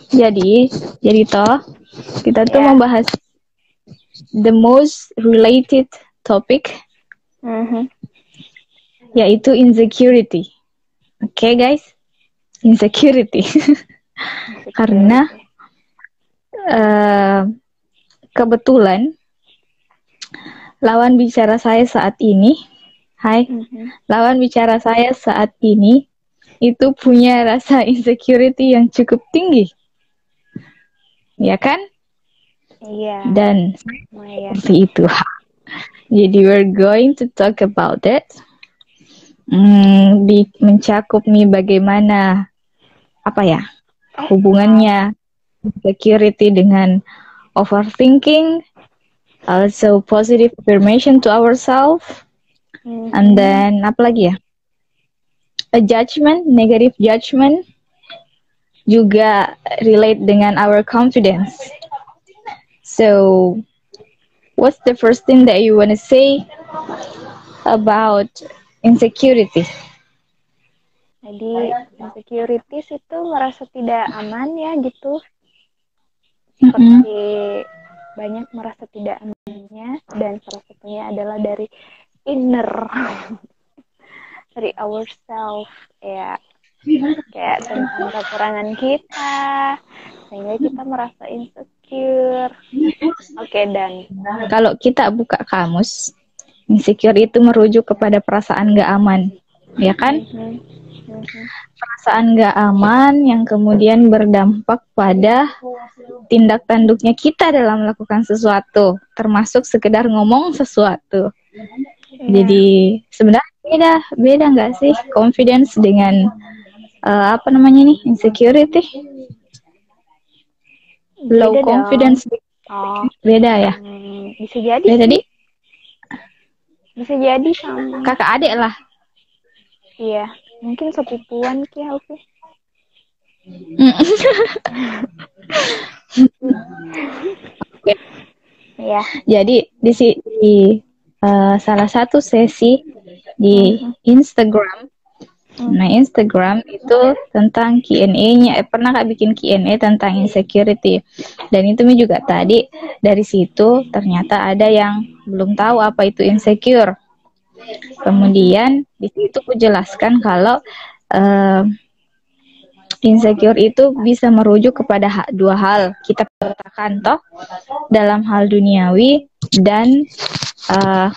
Jadi toh kita tuh Ya. membahas the most related topic, yaitu insecurity. Oke, guys, insecurity. Karena kebetulan lawan bicara saya saat ini, lawan bicara saya saat ini itu punya rasa insecurity yang cukup tinggi, ya kan? Iya. Dan seperti itu. Jadi we're going to talk about it. Mencakup nih bagaimana hubungannya insecurity dengan overthinking, also positive affirmation to ourselves, and then apa lagi ya? A judgment, negative judgment, juga relate dengan our confidence. So, what's the first thing that you want to say about insecurity? Jadi insecurities itu merasa tidak aman ya gitu. Seperti banyak merasa tidak amannya, dan salah satunya adalah dari inner, dari ourselves ya, kayak tentang kekurangan kita sehingga kita merasa insecure. Oke, dan kalau kita buka kamus, insecure itu merujuk kepada perasaan gak aman, ya kan? Perasaan gak aman yang kemudian berdampak pada tindak tanduknya kita dalam melakukan sesuatu, termasuk sekedar ngomong sesuatu. Jadi sebenarnya beda nggak sih confidence dengan insecurity? Low beda confidence. Beda ya? Bisa jadi beda sih. Bisa jadi sama kakak adik lah. Iya, mungkin sepupuan Ki Alfi. Ya. Jadi di salah satu sesi di Instagram. Nah, Instagram itu tentang Q&A-nya. Pernah Kak bikin Q&A tentang insecurity. Dan itu juga tadi dari situ ternyata ada yang belum tahu apa itu insecure. Kemudian di situ aku jelaskan kalau insecure itu bisa merujuk kepada dua hal. Kita katakan toh dalam hal duniawi dan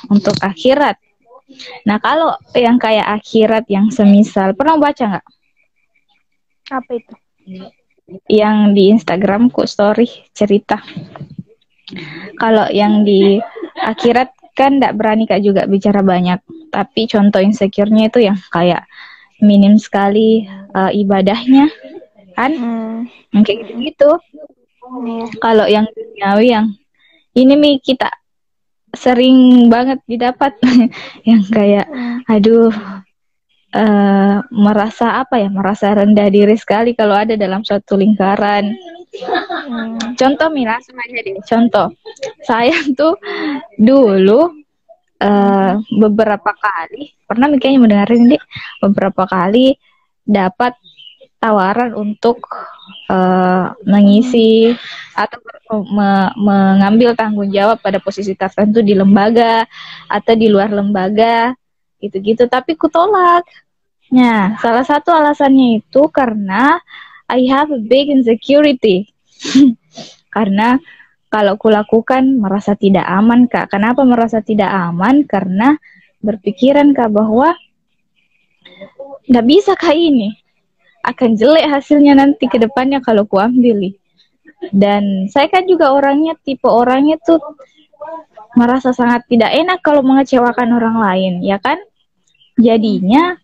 untuk akhirat. Nah, kalau yang kayak akhirat yang semisal, pernah baca nggak? Apa itu? Yang di Instagramku story cerita. Kalau yang di akhirat kan nggak berani Kak juga bicara banyak. Tapi contoh insecure-nya itu yang kayak minim sekali ibadahnya, kan? Kayak gitu-gitu. Kalau yang duniawi yang ini nih kita sering banget didapat yang kayak merasa rendah diri sekali kalau ada dalam suatu lingkaran. Contoh langsung aja deh, contoh saya tuh dulu beberapa kali pernah kayaknya mendengarin deh, beberapa kali dapat tawaran untuk mengisi atau mengambil tanggung jawab pada posisi tertentu di lembaga atau di luar lembaga gitu-gitu, tapi kutolak. Nah, salah satu alasannya itu karena I have a big insecurity. Karena kalau kulakukan merasa tidak aman, Kak. Kenapa merasa tidak aman? Karena berpikiran, Kak, bahwa nggak bisa Kak ini. Akan jelek hasilnya nanti ke depannya kalau kuambil. Dan saya kan juga tipe orangnya tuh merasa sangat tidak enak kalau mengecewakan orang lain, ya kan? Jadinya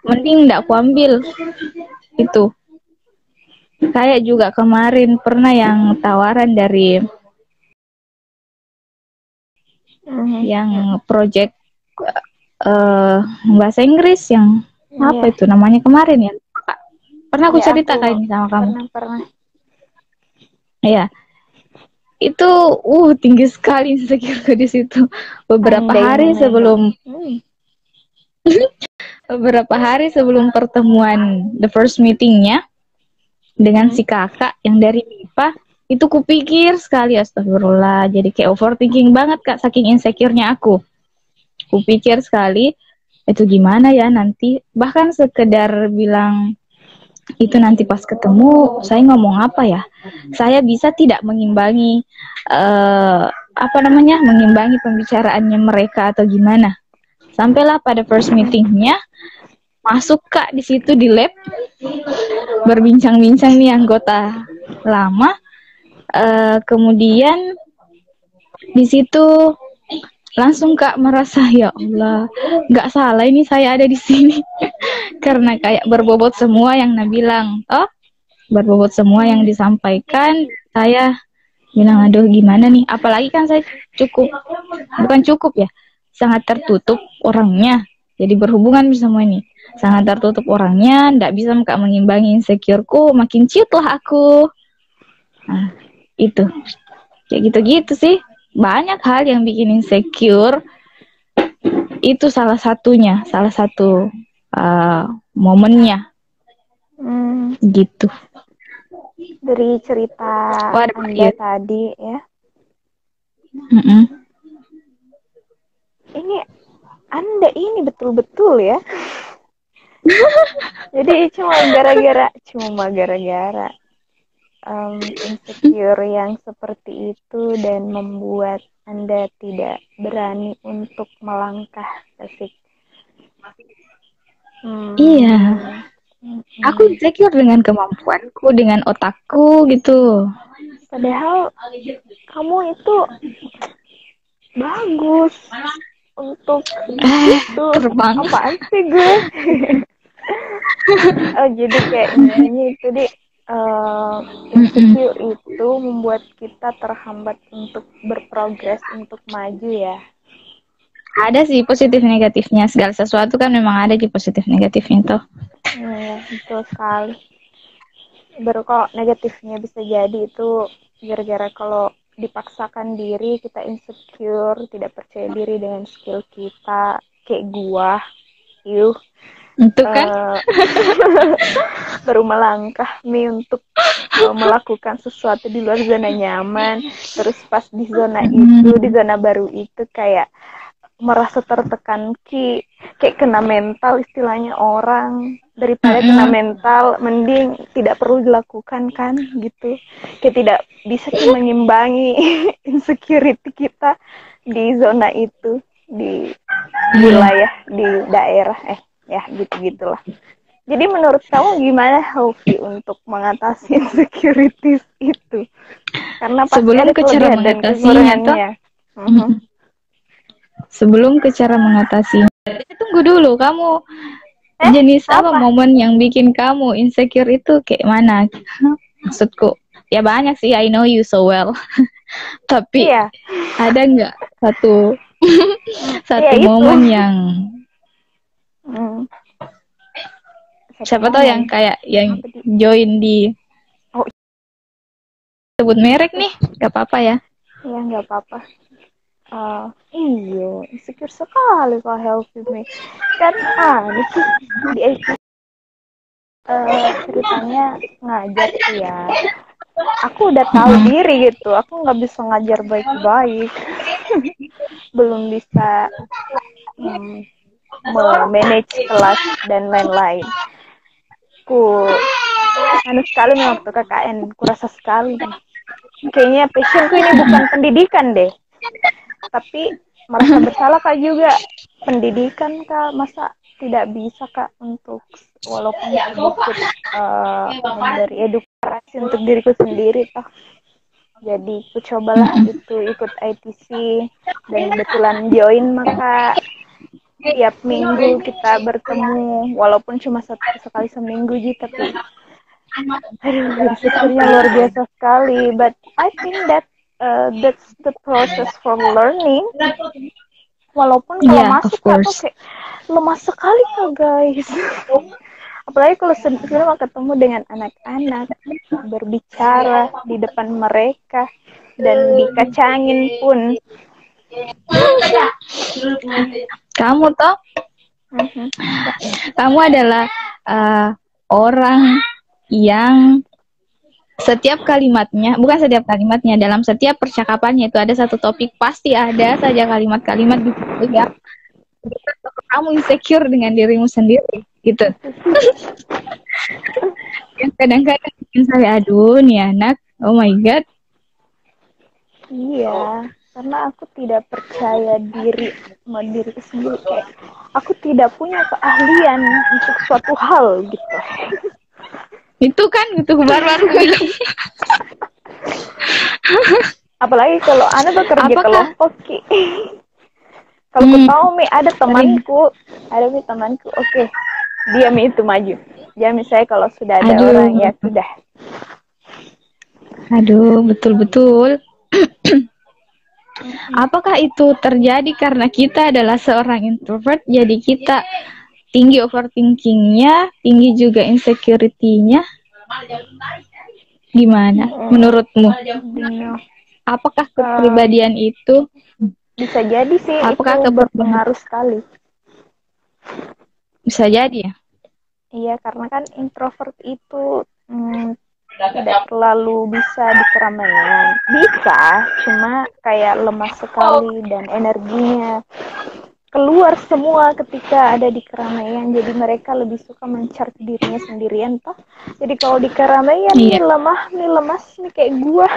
mending nggak kuambil itu. Kayak juga kemarin pernah yang tawaran dari yang project bahasa Inggris yang apa itu namanya kemarin ya? Pernah aku cerita kan ini sama kamu? Pernah. Iya. Itu tinggi sekali insecure di situ. Beberapa hari sebelum pertemuan the first meetingnya, dengan si kakak yang dari MIPA. Itu kupikir sekali, astagfirullah, jadi kayak overthinking banget Kak, saking insecure-nya aku. Kupikir sekali, itu gimana ya nanti, bahkan sekedar bilang itu nanti pas ketemu saya ngomong apa ya, saya bisa tidak mengimbangi apa namanya, mengimbangi pembicaraannya mereka atau gimana. Sampailah pada first meetingnya, masuk Kak di situ di lab, berbincang-bincang nih anggota lama. Kemudian di situ langsung Kak merasa, ya Allah, nggak salah ini saya ada di sini. Karena kayak berbobot semua yang bilang, oh, berbobot semua yang disampaikan. Saya bilang, aduh gimana nih, apalagi kan saya bukan cukup ya, sangat tertutup orangnya. Jadi berhubungan semua ini, sangat tertutup orangnya, nggak bisa Kak mengimbangi insecureku, makin ciut lah aku. Nah, itu kayak gitu-gitu sih, banyak hal yang bikin insecure. Itu salah satunya, salah satu momennya gitu. Dari cerita Anda tadi ya, ini Anda ini betul-betul ya. Jadi cuma gara-gara insecure yang seperti itu dan membuat Anda tidak berani untuk melangkah, asik. Iya. Aku insecure dengan kemampuanku, dengan otakku gitu. Padahal kamu itu bagus untuk itu. Apaan sih gue? Oh, jadi kayak intinya itu insecure itu membuat kita terhambat untuk berprogres, untuk maju ya. Ada sih positif negatifnya, segala sesuatu kan memang ada di positif negatifnya tuh. Iya, betul sekali. Baru kalau negatifnya bisa jadi itu gara-gara kalau dipaksakan diri, kita insecure, tidak percaya diri dengan skill kita, kayak gua, itu kan baru melangkah nih untuk melakukan sesuatu di luar zona nyaman, terus pas di zona itu, di zona baru itu kayak merasa tertekan, kayak kena mental istilahnya orang. Daripada kena mental, mending tidak perlu dilakukan kan gitu. Kayak tidak bisa mengimbangi insecurity kita di zona itu, di wilayah, di daerah, ya gitu-gitulah. Jadi menurut kamu gimana, Haufi, untuk mengatasi insecurities itu? Karena pasti sebelum ada kelebihan dan kekurangannya. Sebelum ke cara mengatasinya, tunggu dulu, kamu jenis apa momen yang bikin kamu insecure itu kayak mana? Maksudku, ya banyak sih, I know you so well. Tapi ada nggak satu momen yang siapa tahu yang kayak yang join di sebut merek nih, nggak apa-apa ya? Iya, nggak apa-apa. Iya, insecure sekali Kak Helvi me. Kan di ceritanya ngajar tuh ya. Aku udah tahu diri gitu, aku nggak bisa ngajar baik-baik. Belum bisa manage kelas dan lain-lain. Sekali nih waktu KKN, kurasa sekali nih. Kayaknya passionku ini bukan pendidikan deh. Tapi merasa bersalah Kak juga. Pendidikan Kak, masa tidak bisa Kak untuk walaupun sedikit memberi edukasi untuk diriku sendiri Kak. Jadi aku cobalah itu ikut ITC dan kebetulan join, maka tiap minggu kita bertemu walaupun cuma sekali seminggu gitu, tapi insecure-nya luar biasa sekali. But I think that that's the process for learning. Walaupun kalau masuk atau kayak lemah sekali Kak guys. Apalagi kalau sendiri ketemu dengan anak-anak, berbicara di depan mereka dan dikacangin pun. Kamu toh, kamu adalah orang yang setiap kalimatnya, bukan setiap kalimatnya, dalam setiap percakapannya itu ada satu topik, pasti ada saja kalimat-kalimat di situ yang kamu insecure dengan dirimu sendiri gitu. Yang kadang-kadang bikin saya, aduh nih anak, oh my god. Iya, karena aku tidak percaya diri sama diri sendiri, kayak aku tidak punya keahlian untuk suatu hal gitu. Itu kan gitu baru-baru bilang. Apalagi kalau Anda bekerja Apakah- kelompok, Ki. Kalau aku tahu Mi ada temanku, oke, dia Mi itu maju. Jadi saya kalau sudah ada Aduh. orang ya sudah. Aduh, betul-betul. Apakah itu terjadi karena kita adalah seorang introvert, jadi kita tinggi overthinkingnya, tinggi juga insecurity-nya? Gimana menurutmu? Apakah kepribadian itu bisa jadi sih, apakah itu berpengaruh sekali. Bisa jadi ya? Iya, karena kan introvert itu tidak terlalu bisa di keramaian. Bisa, cuma kayak lemah sekali dan energinya keluar semua ketika ada di keramaian. Jadi mereka lebih suka mencari dirinya sendirian toh. Jadi kalau di keramaian nih lemah, nih lemas, nih kayak gua.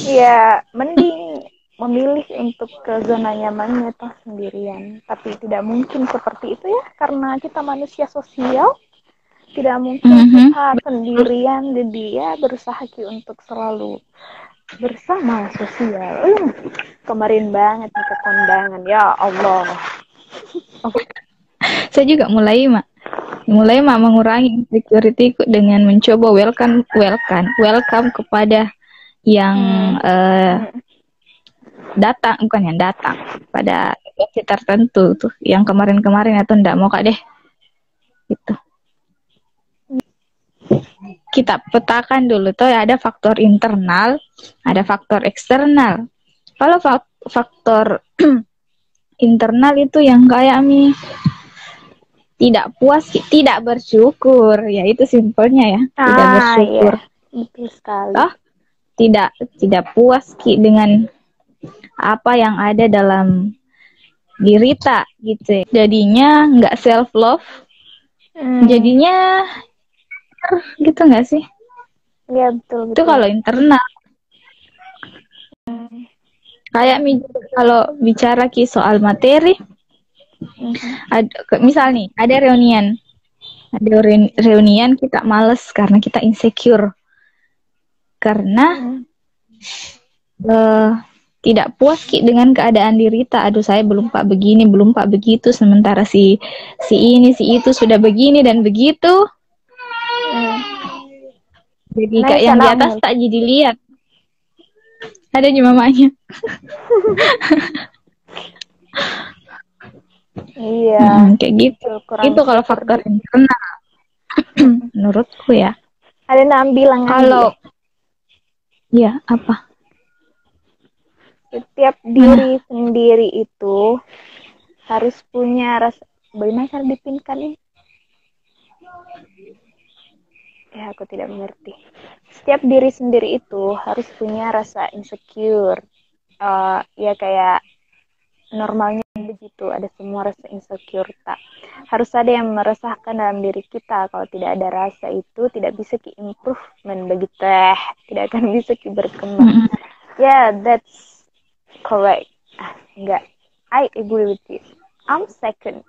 Ya, mending memilih untuk ke zona nyamannya toh sendirian. Tapi tidak mungkin seperti itu ya, karena kita manusia sosial. Tidak mungkin kita sendirian, jadi dia berusaha untuk selalu bersama sosial. Kemarin banget nih ke kondangan, ya Allah. Saya juga mulai mengurangi insecurity dengan mencoba welcome kepada yang datang, bukan yang datang pada situasi tertentu tuh, yang kemarin-kemarin atau enggak mau kak deh gitu. Kita petakan dulu tuh ya, ada faktor internal, ada faktor eksternal. Kalau faktor internal itu yang kayak tidak puas, tidak bersyukur, ya itu simpelnya ya, tidak bersyukur. Iya. Betul sekali. Oh, tidak puas dengan apa yang ada dalam diri tak gitu. Jadinya nggak self love, jadinya gitu nggak sih? Iya betul. Itu kalau internal. Kayak kalau bicara soal materi, misal nih ada reunian kita males karena kita insecure, karena tidak puas dengan keadaan diri tak. Aduh saya belum pak begini, belum pak begitu, sementara si ini si itu sudah begini dan begitu. Jadi kayak yang di atas tak jadi lihat. Ada di mamanya. Iya. Kayak gitu. Itu kalau faktor internal. Menurutku ya. Ada bilang kalau ya apa? Setiap diri sendiri itu harus punya rasa. Bagaimana cara dipinkan ini? Ya aku tidak mengerti. Setiap diri sendiri itu harus punya rasa insecure. Ya kayak normalnya begitu, ada semua rasa insecure tak. Harus ada yang meresahkan dalam diri kita. Kalau tidak ada rasa itu tidak bisa improvement begitu. Tidak akan bisa berkembang. Yeah, that's correct. Enggak. I agree with you. I'm second.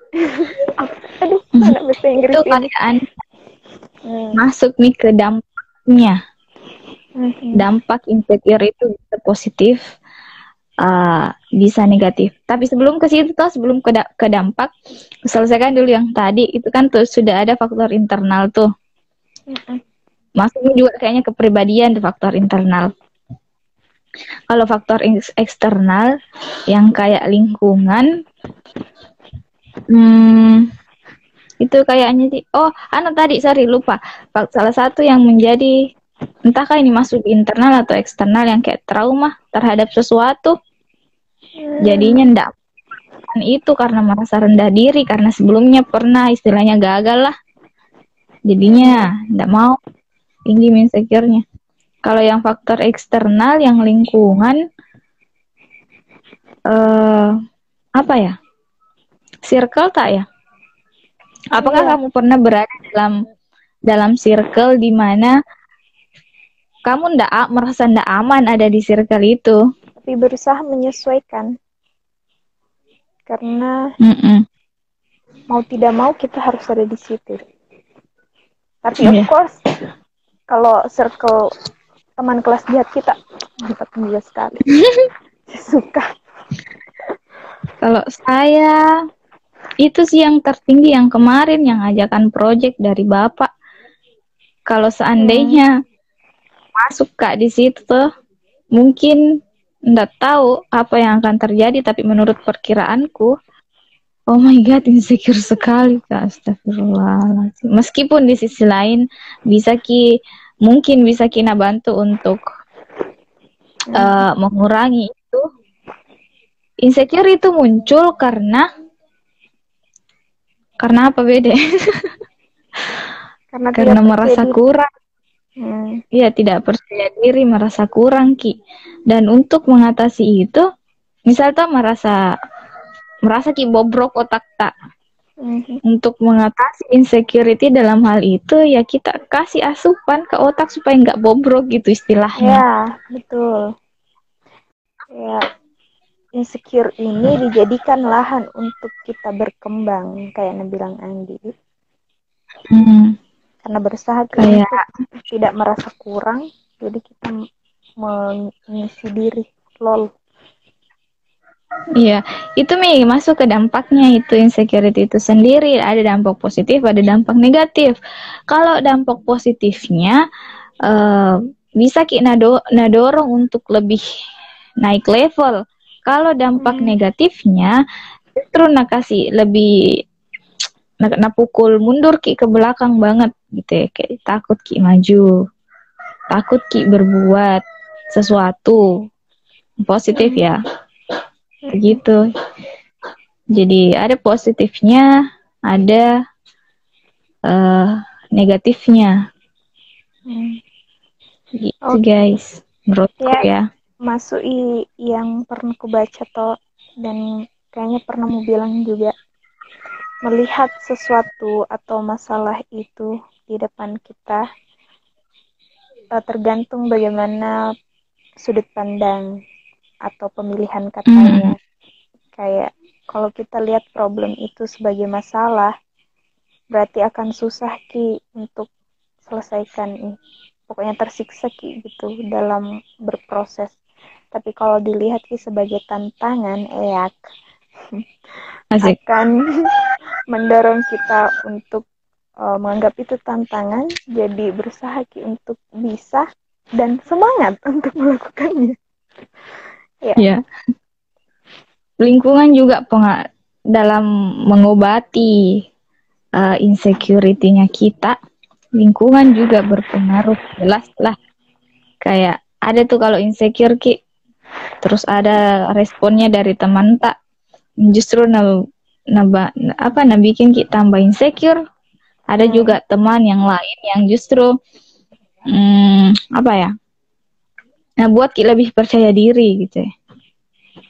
Aduh, anak bahasa Inggris itu keadaan masuk nih ke dampaknya. Dampak insecure itu bisa positif, bisa negatif. Tapi sebelum ke situ tuh, sebelum ke dampak, selesaikan dulu yang tadi. Itu kan tuh sudah ada faktor internal tuh. Masuknya juga kayaknya kepribadian, faktor internal. Kalau faktor eksternal yang kayak lingkungan, itu kayaknya sih. Oh, tadi lupa. Salah satu yang menjadi, entahkah ini masuk internal atau eksternal, yang kayak trauma terhadap sesuatu. Jadinya ndak itu karena merasa rendah diri, karena sebelumnya pernah istilahnya gagal lah. Jadinya ndak mau. tinggi insecure-nya. Kalau yang faktor eksternal, yang lingkungan, apa ya? Circle tak ya? Apakah Iya. kamu pernah berada dalam circle di mana kamu merasa ndak aman ada di circle itu? Tapi berusaha menyesuaikan. Karena mau tidak mau kita harus ada di situ. Tapi of course, kalau circle teman kelas lihat kita, mantap juga sekali. Suka. Kalau saya itu sih yang tertinggi yang kemarin yang ajakan project dari Bapak. Kalau seandainya masuk Kak di situ tuh, mungkin nggak tahu apa yang akan terjadi, tapi menurut perkiraanku, oh my god, insecure sekali Kak, astagfirullahaladzim. Meskipun di sisi lain mungkin bisa Kina bantu untuk mengurangi itu. Insecure itu muncul karena apa beda? Karena merasa kurang. Iya, tidak percaya diri, merasa kurang Ki. Dan untuk mengatasi itu, misalnya merasa Ki bobrok otak tak. Untuk mengatasi insecurity dalam hal itu, ya kita kasih asupan ke otak supaya nggak bobrok gitu istilahnya. Ya, betul. Ya, insecure ini dijadikan lahan untuk kita berkembang, kayak bilang Andi. Karena berusaha untuk tidak merasa kurang, jadi kita mengisi diri. Lol. Iya, itu masuk ke dampaknya itu insecurity itu sendiri. Ada dampak positif, ada dampak negatif. Kalau dampak positifnya bisa kita dorong untuk lebih naik level. Kalau dampak negatifnya justru kasih lebih pukul mundur Ki ke belakang banget gitu ya, kayak takut Ki maju, takut Ki berbuat sesuatu positif ya. Begitu. Jadi ada positifnya, ada negatifnya. Gitu guys, menurutku ya. Masuk yang pernah aku baca toh, dan kayaknya pernah mau bilang juga, melihat sesuatu atau masalah itu di depan kita tergantung bagaimana sudut pandang atau pemilihan katanya. Kayak kalau kita lihat problem itu sebagai masalah, berarti akan susah Ki untuk selesaikan, pokoknya tersiksa Ki gitu dalam berproses. Tapi kalau dilihat Ki sebagai tantangan, akan mendorong kita untuk menganggap itu tantangan, jadi berusaha Ki untuk bisa dan semangat untuk melakukannya. Ya. Lingkungan juga dalam mengobati insecurity-nya kita. Lingkungan juga berpengaruh, jelas lah. Kayak ada tuh kalau insecure Ki, terus ada responnya dari teman tak, justru bikin Ki tambah insecure. Ada juga teman yang lain yang justru buat Ki lebih percaya diri gitu ya.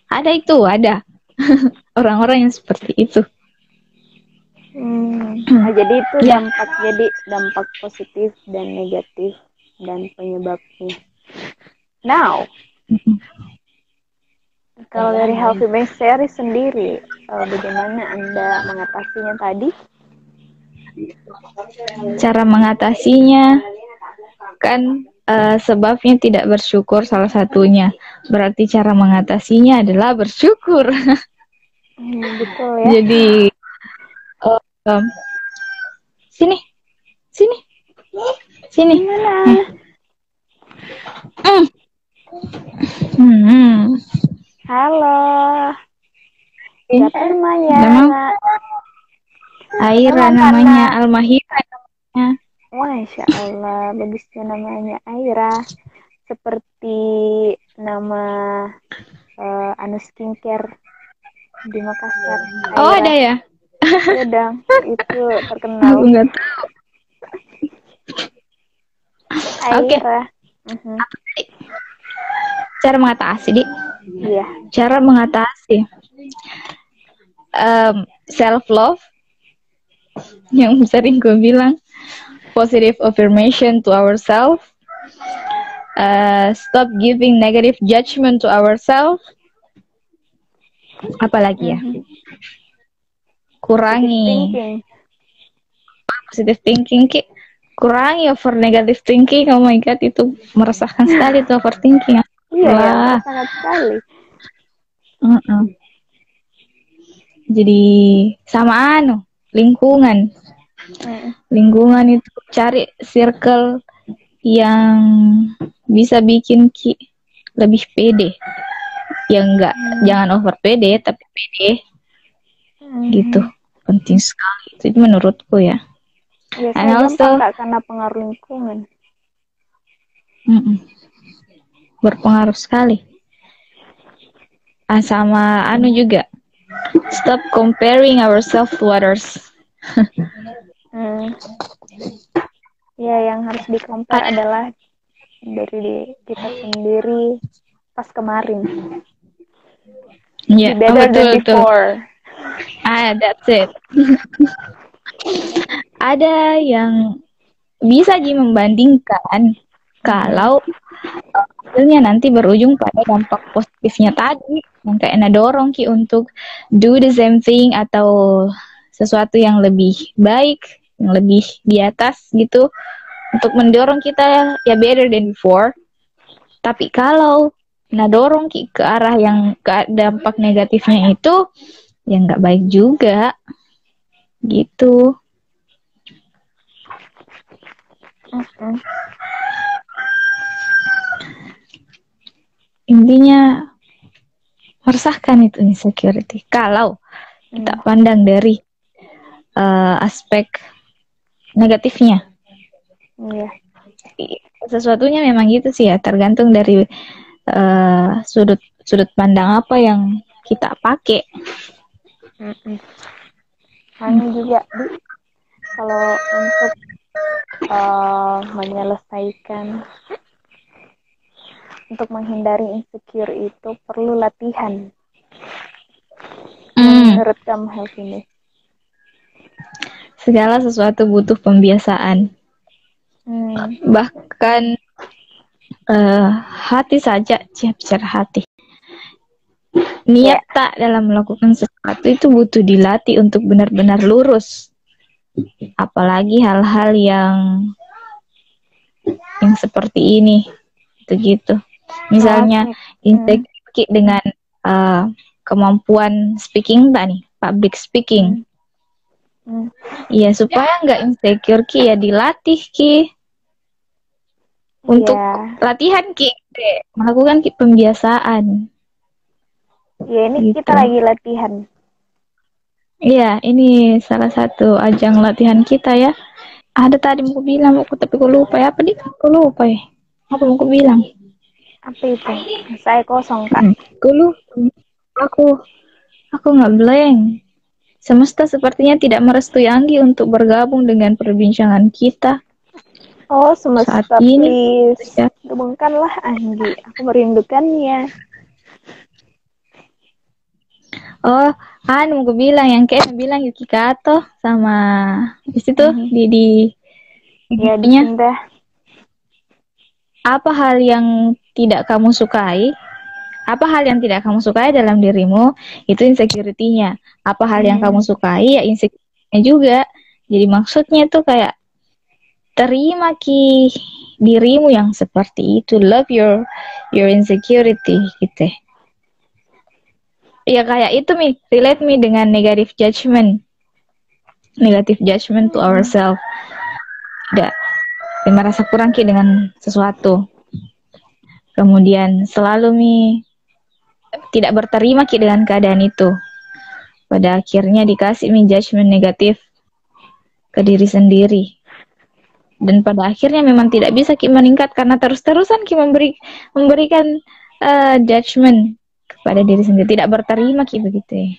Ada orang-orang yang seperti itu. Jadi itu dampak positif dan negatif dan penyebabnya. Now, kalau dari Healthy Brain Series sendiri, bagaimana Anda mengatasinya tadi? Cara mengatasinya kan sebabnya tidak bersyukur salah satunya. Berarti cara mengatasinya adalah bersyukur. Betul ya. Jadi sini. Mana? Halo. Siapa namanya? Aira namanya, Almahira namanya. Masya Allah, bagusnya namanya Aira. Seperti nama Anu Skincare di Makassar. Aira. Oh, ada ya? Ada, itu terkenal. Aku nggak tahu. Oke. Aira. Mhm. Cara mengatasi, Dik. Iya. Cara mengatasi self love yang sering gue bilang, positive affirmation to ourselves, stop giving negative judgment to ourselves. Apalagi ya? Mhm. Positive Kurangi thinking. positive thinking, Ki. Kurangi over negative thinking. Oh my god, itu meresahkan sekali tuh overthinking. Iya ya, Lah. sangat sekali. Jadi sama lingkungan. Mhm. Lingkungan itu cari circle yang bisa bikin Ki lebih pede. Ya enggak, jangan over pede, tapi pede. Gitu. Penting sekali. Itu menurutku ya. Ya, And saya gampang also, Kak karena pengaruh lingkungan. berpengaruh sekali. Sama juga. Stop comparing ourselves to others. Ya, yang harus di-compare adalah dari kita sendiri pas kemarin. Ya, Be better than betul. before. That's it. Ada yang bisa membandingkan kalau hasilnya nanti berujung pada dampak positifnya tadi, yang kayak dorong Ki untuk do the same thing atau sesuatu yang lebih baik, yang lebih di atas gitu, untuk mendorong kita ya better than before. Tapi kalau dorong Ki ke arah yang ke dampak negatifnya itu, ya nggak baik juga gitu. Intinya meresahkan itu insecurity kalau kita pandang dari aspek negatifnya. Sesuatunya memang gitu sih ya, tergantung dari sudut pandang apa yang kita pakai. Hanya juga kalau untuk menyelesaikan, untuk menghindari insecure itu perlu latihan. Menurut kamu hal ini? Segala sesuatu butuh pembiasaan. Bahkan hati saja, bicara hati. Niat tak dalam melakukan sesuatu itu butuh dilatih untuk benar-benar lurus. Apalagi hal-hal yang seperti ini, gitu. Misalnya insecure dengan kemampuan speaking nih, public speaking. Ya supaya nggak insecure Ki, ya dilatih Ki. Untuk latihan Ki, melakukan Ki pembiasaan. Ya, ini gitu. Kita lagi latihan. Iya, ini salah satu ajang latihan kita ya. Ada tadi mau bilang, tapi aku lupa ya. Apa nih? Aku lupa ya. Apa mau bilang? Apa itu? Saya kosong, Kak. Aku nggak blank. Semesta sepertinya tidak merestui Anggi untuk bergabung dengan perbincangan kita. Oh, semesta saat ini, please. Gabungkanlah Anggi. Aku merindukannya. Oh, mau gue bilang yang kayak bilang Yuki Kato sama di situ di apa hal yang tidak kamu sukai? Apa hal yang tidak kamu sukai dalam dirimu? Itu insecurity-nya. Apa hal yang kamu sukai? Ya insecurity-nya juga. Jadi maksudnya tuh kayak terima Ki dirimu yang seperti itu. Love your insecurity gitu. Ya kayak itu relate dengan negative judgment. Negative judgment to ourselves. Tidak merasa kurang Ki dengan sesuatu. Kemudian selalu tidak berterima Ki dengan keadaan itu. Pada akhirnya dikasih judgment negatif ke diri sendiri. Dan pada akhirnya memang tidak bisa Ki meningkat karena terus-terusan Ki memberikan judgment kepada diri sendiri, tidak berterima Ki begitu ya.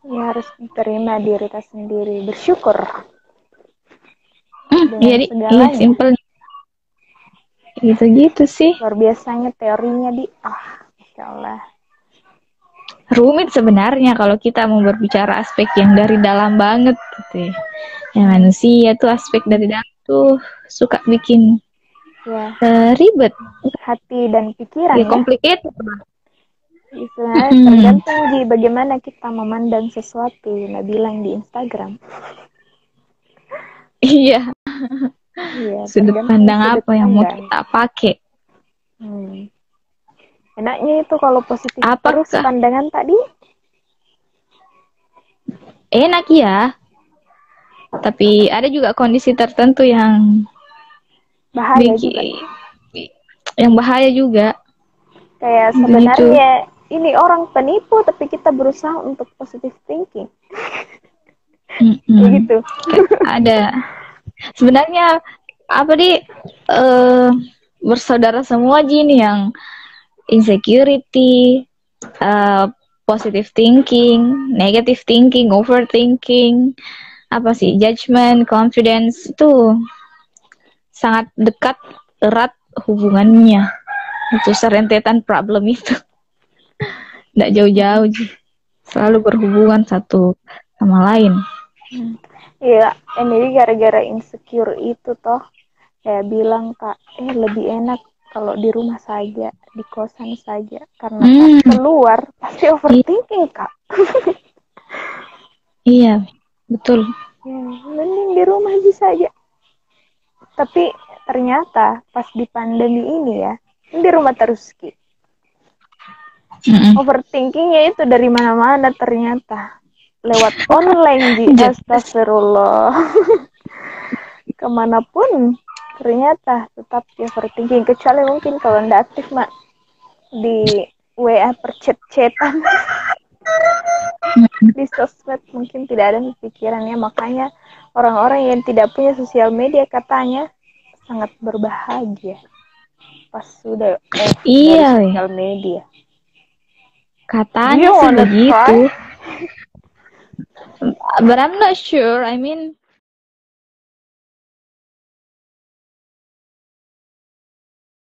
Ya harus menerima diri kita sendiri, bersyukur. dengan Jadi iya segalanya. simpel gitu-gitu sih. Luar biasanya teorinya di Masya Allah. Rumit sebenarnya kalau kita mau berbicara aspek yang dari dalam banget gitu ya. Yang manusia tuh aspek dari dalam tuh suka bikin Ya, ribet, hati dan pikiran ya ya. complicated. Sebenarnya tergantung di bagaimana kita memandang sesuatu. Nah, bilang di Instagram. Iya, Iya, sudut tergantung pandang sudut apa yang mau pandang. kita pakai. Enaknya itu kalau positif terus Apakah pandangan tadi. enak ya? Tapi ada juga kondisi tertentu yang Bahaya juga. yang bahaya juga. Kayak Begitu. sebenarnya ini orang penipu tapi kita berusaha untuk positive thinking. Begitu. Ada. Sebenarnya apa bersaudara semua jin yang insecurity, positive thinking, negative thinking, overthinking, apa sih, judgment, confidence itu sangat dekat, erat hubungannya. Itu serentetan problem itu. Nggak jauh-jauh, selalu berhubungan satu sama lain. Iya, ini gara-gara insecure itu toh saya bilang Kak, lebih enak kalau di rumah saja, di kosan saja, karena Kak keluar pasti overthinking Kak. Iya, betul. Ya, mending di rumah aja saja. Tapi ternyata pas di pandemi ini ya, di rumah terus Ki. Overthinkingnya itu dari mana-mana ternyata. Lewat online Ji, astagfirullah. Kemanapun ternyata tetap overthinking. Kecuali mungkin kalau ndak aktif mak di WA percet-cetan. Di sosmed mungkin tidak ada pikirannya. Makanya orang-orang yang tidak punya sosial media katanya sangat berbahagia pas sudah dari sosial media. Katanya sih begitu. But I'm not sure. I mean,